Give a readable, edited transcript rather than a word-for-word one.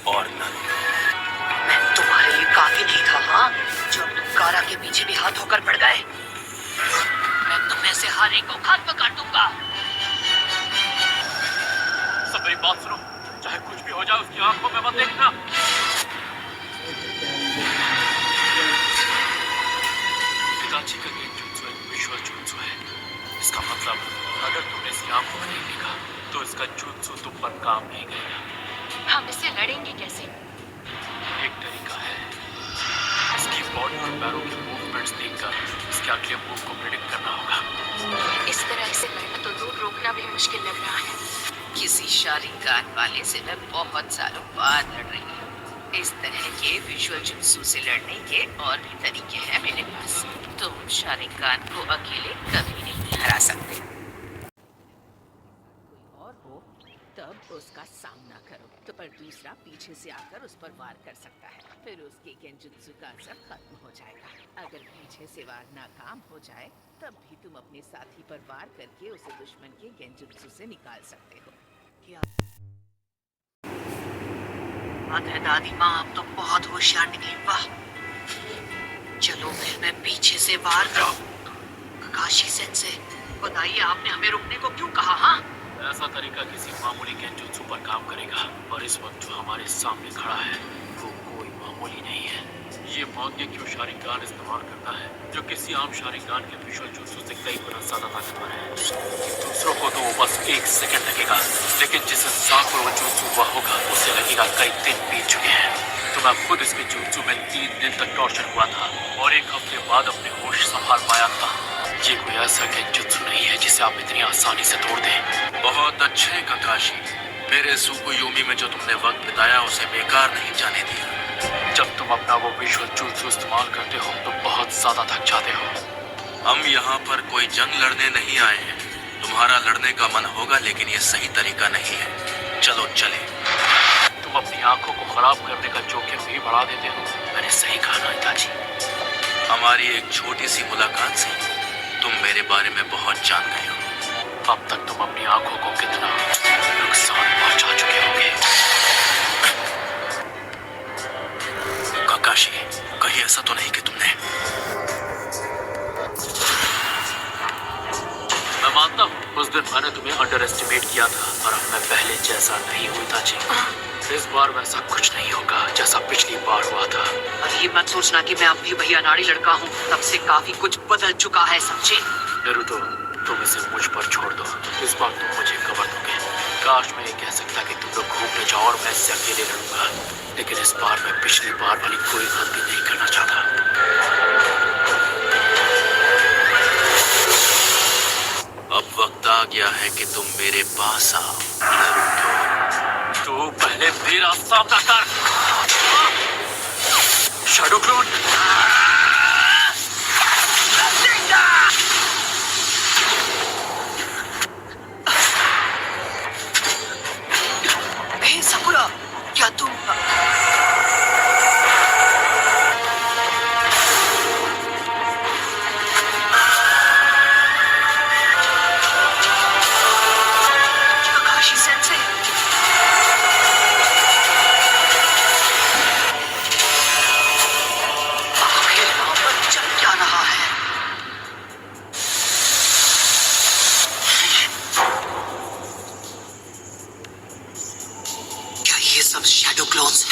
और नन। मैं तुम्हारे लिए काफी नहीं था, हाँ? जो अब तुम कारा के पीछे भी हाथ होकर पड़ गए। मैं तुम्हें से हर एक को खत्म कर दूंगा। सब मेरी बात सुनो, चाहे कुछ भी हो जाए उसकी आंखों में मत देखना। पिताजी का गेंजुत्सु एक विजुअल जुत्सु है। इसका मतलब अगर तुमने इसकी आंखों में नहीं देखा तो इसका जुत्सु तुम पर काम नहीं करेगा। हम इससे लड़ेंगे कैसे? एक तरीका है, इसकी बॉडी और पैरों की मूवमेंट्स देखकर इसके अगले मूव को प्रेडिक्ट करना होगा। इस तरह से लड़ना तो दूर रोकना भी मुश्किल लग रहा है। किसी शारिकान वाले से मैं बहुत सालों बाद लड़ रही हूँ। इस तरह के विजुअल जुत्सु से लड़ने के और भी तरीके हैं मेरे पास। तुम शारिकान को अकेले कभी नहीं हरा सकते। कोई और हो तब उसका सामना करो, तो पर दूसरा पीछे से आकर उस पर वार कर सकता है। फिर उसके गेंजुत्सु का असर खत्म हो जाएगा। अगर पीछे से वार नाकाम हो जाए तब भी तुम अपने साथी पर वार करके उसे दुश्मन के गेंजुत्सु से निकाल सकते हो। क्या बात है दादी माँ, अब तो बहुत होशियार निकली। वाह, चलो फिर मैं पीछे से वार करूं। काशी सेंसे, बताइए आपने हमें रुकने को क्यों कहा? हाँ, ऐसा तरीका किसी मामूली गेंजुत्सु पर काम करेगा, और इस वक्त जो हमारे सामने खड़ा है वो कोई मामूली नहीं है। ये मांगे क्यों शारिकान इस्तेमाल करता है, जो किसी आम शारिकान के विजुअल जुत्सु से कई गुना ज्यादा ताकतवर है। दूसरों को तो वो बस 1 सेकंड लगेगा, लेकिन जिस इंसान पर वो जुत्सु हुआ होगा उसे लगेगा कई दिन बीत चुके हैं। तो मैं खुद इसके जुत्सु में 3 दिन तक टॉर्चर हुआ था और 1 हफ्ते बाद अपने होश संभाल पाया था। ये कोई ऐसा गेंजुत्सु नहीं है जिसे आप इतनी आसानी से तोड़ दें। बहुत अच्छे काकाशी, मेरे सुकुयोमी में जो तुमने वक्त बिताया उसे बेकार नहीं जाने दिया। जब तुम अपना वो विजुअल जुत्सु इस्तेमाल करते हो तो बहुत ज्यादा थक जाते हो। हम यहाँ पर कोई जंग लड़ने नहीं आए हैं। तुम्हारा लड़ने का मन होगा, लेकिन ये सही तरीका नहीं है। चलो चले। तुम अपनी आंखों को खराब करने का जोखिम भी बढ़ा देते हो। मैंने सही कहा ना पिताजी? हमारी एक छोटी सी मुलाकात से तुम मेरे बारे में बहुत जान गए हो। अब तक तुम अपनी आंखों को कितना नुकसान पहुंचा चुके होंगे। काकाशी, कहीं ऐसा तो नहीं कि तुमने... मैं मानता हूँ उस दिन मैंने तुम्हें अंडर एस्टिमेट किया था, और अब मैं पहले जैसा नहीं हुई था जी। इस बार वैसा कुछ नहीं होगा जैसा पिछली बार हुआ था। और ये मत सोचना कि मैं अब भी वही अनाड़ी लड़का हूँ। तब से काफी कुछ बदल चुका है, समझे? नारुतो, तुम इसे मुझ पर छोड़ दो। इस बार तुम मुझे कवर दोगे। काश मैं ये कह सकता कि तुम लोग घूमने जाओ और मैं इससे अकेले लड़ूंगा, लेकिन इस बार मैं पिछली बार वाली कोई गलती नहीं करना चाहता। अब वक्त आ गया है कि तुम मेरे पास आओ नारुतो। तो पहले मेरा सामना कर, शैडो क्लोन। हे साकुरा, क्या तुम... काकाशी सेंसे, आखिर वहाँ पर चल क्या रहा है? क्या ये सब शैडो क्लोन्स